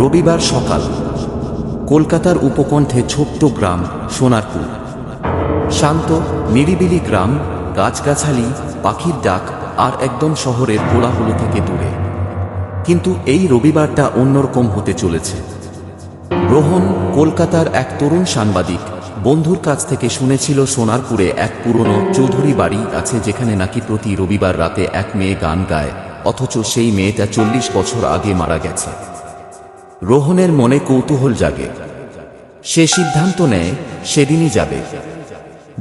রবিবার সকাল, কলকাতার উপকণ্ঠে ছোট্ট গ্রাম সোনারপুর। শান্ত নিরিবিলি গ্রাম, গাছগাছালি, পাখির ডাক আর একদম শহরের কোলাহল থেকে দূরে। কিন্তু এই রবিবারটা অন্যরকম হতে চলেছে। রোহন, কলকাতার এক তরুণ সাংবাদিক, বন্ধুর কাছ থেকে শুনেছিল সোনারপুরে এক পুরনো চৌধুরী বাড়ি আছে যেখানে নাকি প্রতি রবিবার রাতে এক মেয়ে গান গায়, অথচ সেই মেয়েটা 40 বছর আগে মারা গেছে। রোহনের মনে কৌতূহল জাগে। সে সিদ্ধান্ত নেয় সেদিনই যাবে।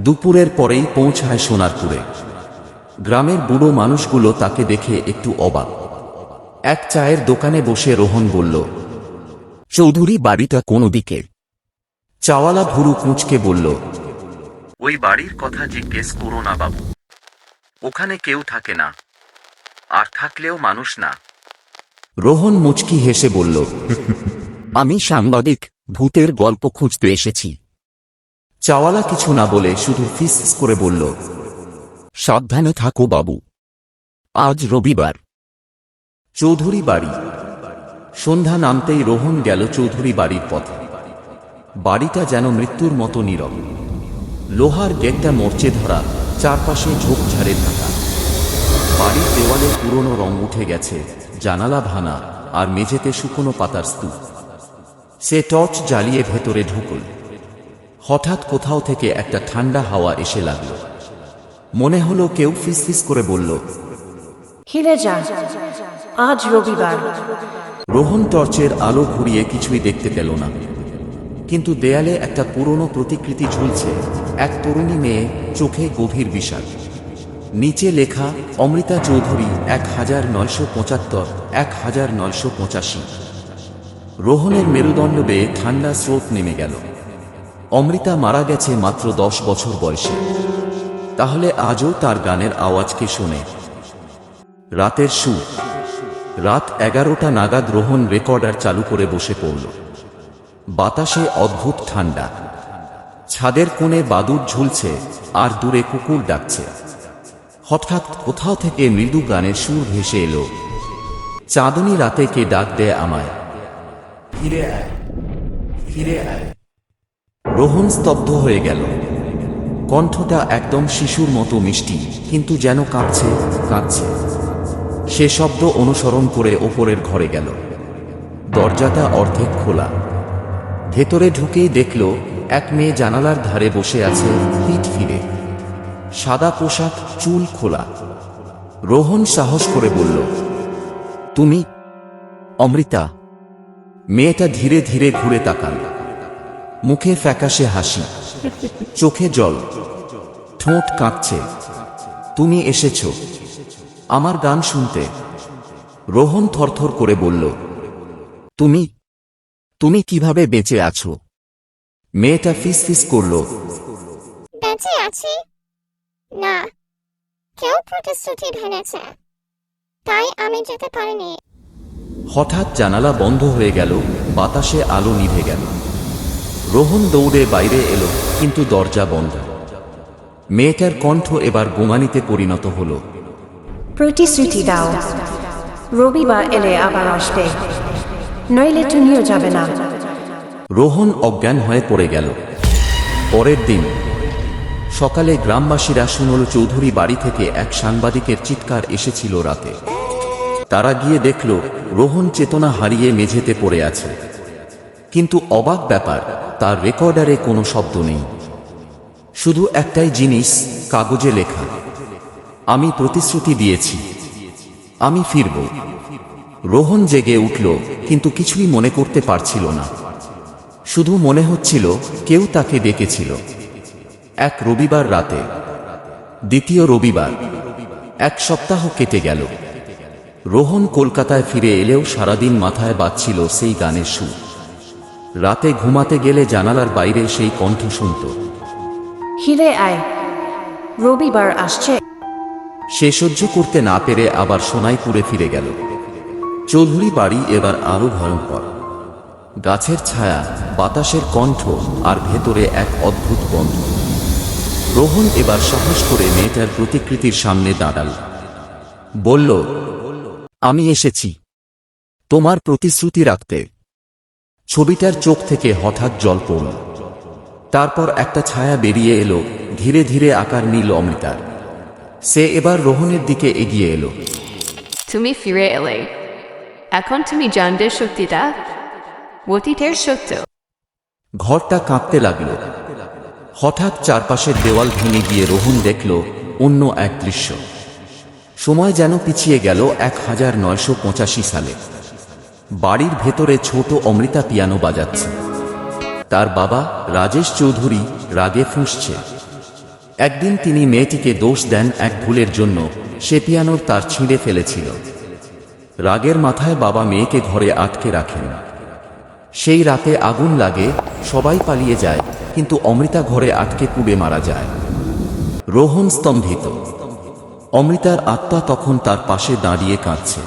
দুপুরের পরেই পৌঁছায় সোনারপুরে। গ্রামের বুড়ো মানুষগুলো তাকে দেখে একটু অবাক। এক চায়ের দোকানে বসে রোহন বলল, চৌধুরী বাড়িটা কোন দিকে? চাওয়ালা ভুরু কুঁচকে বলল, ওই বাড়ির কথা জিজ্ঞেস করো না বাবু, ওখানে কেউ থাকে না, আর থাকলেও মানুষ না। রোহন মুচকি হেসে বলল, আমি সাংবাদিক, ভূতের গল্প খুঁজতে এসেছি। চাওয়ালা কিছু না বলে শুধু ফিস করে বলল, সাবধানে থাকো বাবু, আজ রবিবার। চৌধুরী বাড়ি। সন্ধ্যা নামতেই রোহন গেল চৌধুরী বাড়ির পথে। বাড়িটা যেন মৃত্যুর মতো নীরব। লোহার গেটটা মরচে ধরা, চারপাশে ঝোপঝাড়ে ঢাকা। বাড়ির দেওয়ালে পুরনো রং উঠে গেছে, জানালা ভাঙা, আর মেঝেতে শুকনো পাতার স্তূপ। সে টর্চ জ্বালিয়ে ভেতরে ঢুকল। হঠাৎ কোথাও থেকে একটা ঠান্ডা হাওয়া এসে লাগল। মনে হলো কেউ ফিসফিস করে বলল, হিলে যা, আজ রবিবার। রোহন টর্চের আলো ঘুরিয়ে কিছুই দেখতে পেল না, কিন্তু দেয়ালে একটা পুরনো প্রতিকৃতি ঝুলছে। এক তরুণী মেয়ে, চোখে গভীর বিষাদ। নিচে লেখা, অমৃতা চৌধুরী, 1975, 1985। রোহনের মেরুদণ্ড বেয়ে ঠান্ডা স্রোত নেমে গেল। অমৃতা মারা গেছে মাত্র 10 বছর বয়সে। তাহলে আজও তার গানের আওয়াজকে শোনে। রাতের সুর। রাত 11টা নাগাদ রোহন রেকর্ডার চালু করে বসে পড়ল। বাতাসে অদ্ভুত ঠান্ডা। ছাদের কোণে বাদুড় ঝুলছে, আর দূরে কুকুর ডাকছে। হঠাৎ কোথাও থেকে মৃদু গানের সুর ভেসে এলো, চাঁদনী রাতে কে ডাক দেয় আমায়, ফিরে আয়, ফিরে আয়। রোহন স্তব্ধ হয়ে গেল। কণ্ঠটা একদম শিশুর মতো মিষ্টি, কিন্তু যেন কাঁদছে কাঁদছে। সে শব্দ অনুসরণ করে ওপরের ঘরে গেল। দরজাটা অর্ধেক খোলা। ভেতরে ঢুকেই দেখল এক মেয়ে জানালার ধারে বসে আছে, পিঠ ফিরে। সাদা পোশাক, চুল খোলা। রোহন সাহস করে বলল, তুমি অমৃতা? মেয়েটা ধীরে ধীরে ঘুরে তাকাল। মুখে ফ্যাকাশে হাসি, চোখে জল, ঠোঁট কাঁপছে। তুমি এসেছ আমার গান শুনতে? রোহন থরথর করে বলল, তুমি তুমি কিভাবে বেঁচে আছো? মেয়েটা ফিসফিস করল, বেঁচে আছি না, কেউ প্রতিশ্রুতি ভেঙেছে, তাই আমি যেতে পারিনি। হঠাৎ জানালা বন্ধ হয়ে গেল, বাতাসে আলো নিভে গেল। রোহন দৌড়ে বাইরে এলো, কিন্তু দরজা বন্ধ। মেয়েটার কণ্ঠ এবার গোমানিতে পরিণত হল, প্রতিশ্রুতি দাও, রবিবার এলে আবার আসবে, নইলে তুমিও যাবে না। রোহন অজ্ঞান হয়ে পড়ে গেল। পরের দিন সকালে গ্রামবাসীরা শুনল চৌধুরী বাড়ি থেকে এক সাংবাদিকের চিৎকার এসেছিল রাতে। তারা গিয়ে দেখল রোহন চেতনা হারিয়ে মেঝেতে পড়ে আছে। কিন্তু অবাক ব্যাপার, তার রেকর্ডারে কোনো শব্দ নেই। শুধু একটাই জিনিস, কাগজে লেখা, আমি প্রতিশ্রুতি দিয়েছি, আমি ফিরব। রোহন জেগে উঠল, কিন্তু কিছুই মনে করতে পারছিল না। শুধু মনে হচ্ছিল কেউ তাকে ডেকেছিল। এক রবিবার রাতে, দ্বিতীয় রবিবার, এক সপ্তাহ কেটে গেল। রোহন কলকাতায় ফিরে এলেও সারাদিন মাথায় বাজছিল সেই গানের সুর। রাতে ঘুমাতে গেলে জানালার বাইরে সেই কণ্ঠ শুনত, হিলে আয়, রবিবার আসছে। সে সহ্য করতে না পেরে আবার সোনাইপুরে ফিরে গেল। চৌধুরী বাড়ি এবার আরো ভয়ঙ্কর। গাছের ছায়া, বাতাসের কণ্ঠ, আর ভেতরে এক অদ্ভুত গন্ধ। রোহন এবার সাহস করে মেয়েটার প্রতিকৃতির সামনে দাঁড়াল। বলল, আমি এসেছি তোমার প্রতিশ্রুতি রাখতে। ছবিটার চোখ থেকে হঠাৎ জল পড়ল। তারপর একটা ছায়া বেরিয়ে এলো, ধীরে ধীরে আকার নিল অমৃতার। সে এবার রোহনের দিকে এগিয়ে এলো। তুমি ফিরে এলে, এখন তুমি জানবে সত্যিটা, অতীতের সত্য। ঘরটা কাঁপতে লাগলো। হঠাৎ চারপাশের দেওয়াল ভেঙে গিয়ে রোহন দেখল অন্য এক দৃশ্য। সময় যেন পিছিয়ে গেল 1985 সালে। বাড়ির ভেতরে ছোট অমৃতা পিয়ানো বাজাচ্ছে। তার বাবা রাজেশ চৌধুরী রাগে ফুঁসছে। একদিন তিনি মেয়েটিকে দোষ দেন এক ভুলের জন্য, সে পিয়ানোর তার ছিঁড়ে ফেলেছিল। রাগের মাথায় বাবা মেয়েকে ঘরে আটকে রাখেন। সেই রাতে আগুন লাগে, সবাই পালিয়ে যায়, কিন্তু অমৃতা ঘরে আটকে পুড়ে মারা যায়। রোহন স্তম্ভিত। অমৃতার আত্মা তখন তার পাশে দাঁড়িয়ে কাঁদছে।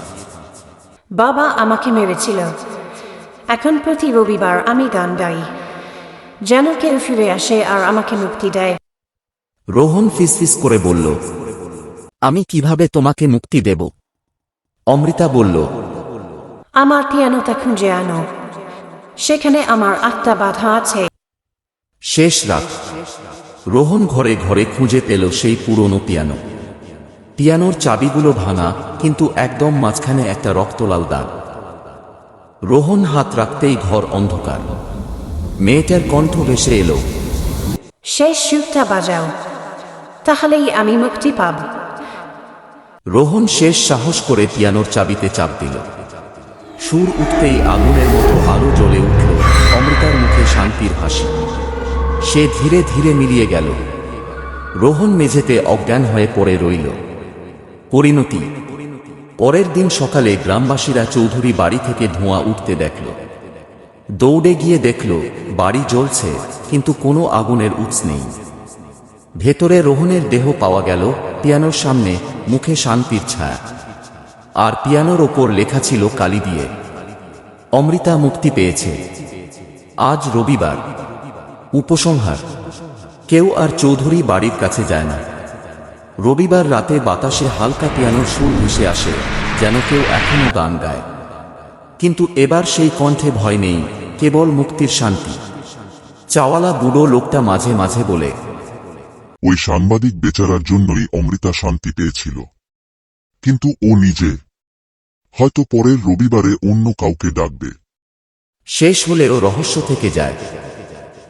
বাবা আমাকে মেরেছিল। এখন প্রতি রবিবার আমি গান গাই, যেন কেউ ফিরে আসে আর আমাকে মুক্তি দেয়। রোহন ফিসফিস করে বলল, আমি কিভাবে তোমাকে মুক্তি দেব? অমৃতা বলল, আমার পিয়ানোটা খুঁজে আনো, সেখানে আমার আত্মা বাধা আছে। শেষ রাত। রোহন ঘরে ঘরে খুঁজে পেল সেই পুরনো পিয়ানো। পিয়ানোর চাবিগুলো ভাঙা, কিন্তু একদম মাঝখানে একটা রক্তলাল দাগ। রোহন হাত রাখতেই ঘর অন্ধকার। মেয়েটার কণ্ঠ ভেসে এলো, শেষ সুরটা বাজাও, তাহলেই আমি মুক্তি পাব। রোহন শেষ সাহস করে পিয়ানোর চাবিতে চাপ দিল। সুর উঠতেই আগুনের মতো আলো জ্বলে উঠল। অমৃতার মুখে শান্তির হাসি। সে ধীরে ধীরে মিলিয়ে গেল। রোহন মেঝেতে অজ্ঞান হয়ে পড়ে রইল। পরিণতি। পরের দিন সকালে গ্রামবাসীরা চৌধুরী বাড়ি থেকে ধোঁয়া উঠতে দেখল। দৌড়ে গিয়ে দেখল বাড়ি জ্বলছে, কিন্তু কোনো আগুনের উৎস নেই। ভেতরে রোহনের দেহ পাওয়া গেল, পিয়ানোর সামনে, মুখে শান্তির ছায়া। আর পিয়ানোর ওপর লেখা ছিল কালি দিয়ে, অমৃতা মুক্তি পেয়েছে। আজ রবিবার। উপসংহার: কেউ আর চৌধুরী বাড়ির কাছে যায় না। রবিবার রাতে বাতাসে হালকা পিয়ানোর সুর ভেসে আসে, যেন কেউ এখনো গান গায়। কিন্তু এবার সেই কণ্ঠে ভয় নেই, কেবল মুক্তির শান্তি। চাওয়ালা বুড়ো লোকটা মাঝে মাঝে বলে, ওই সাংবাদিক বেচারার জন্যই অমৃতা শান্তি পেয়েছিল, কিন্তু ও নিজে হয়তো পরের রবিবারে অন্য কাউকে ডাকবে। শেষ হলেও রহস্য থেকে যায়,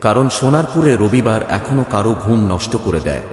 কারণ সোনারপুরে রবিবার এখনো কারো ঘুম নষ্ট করে দেয়।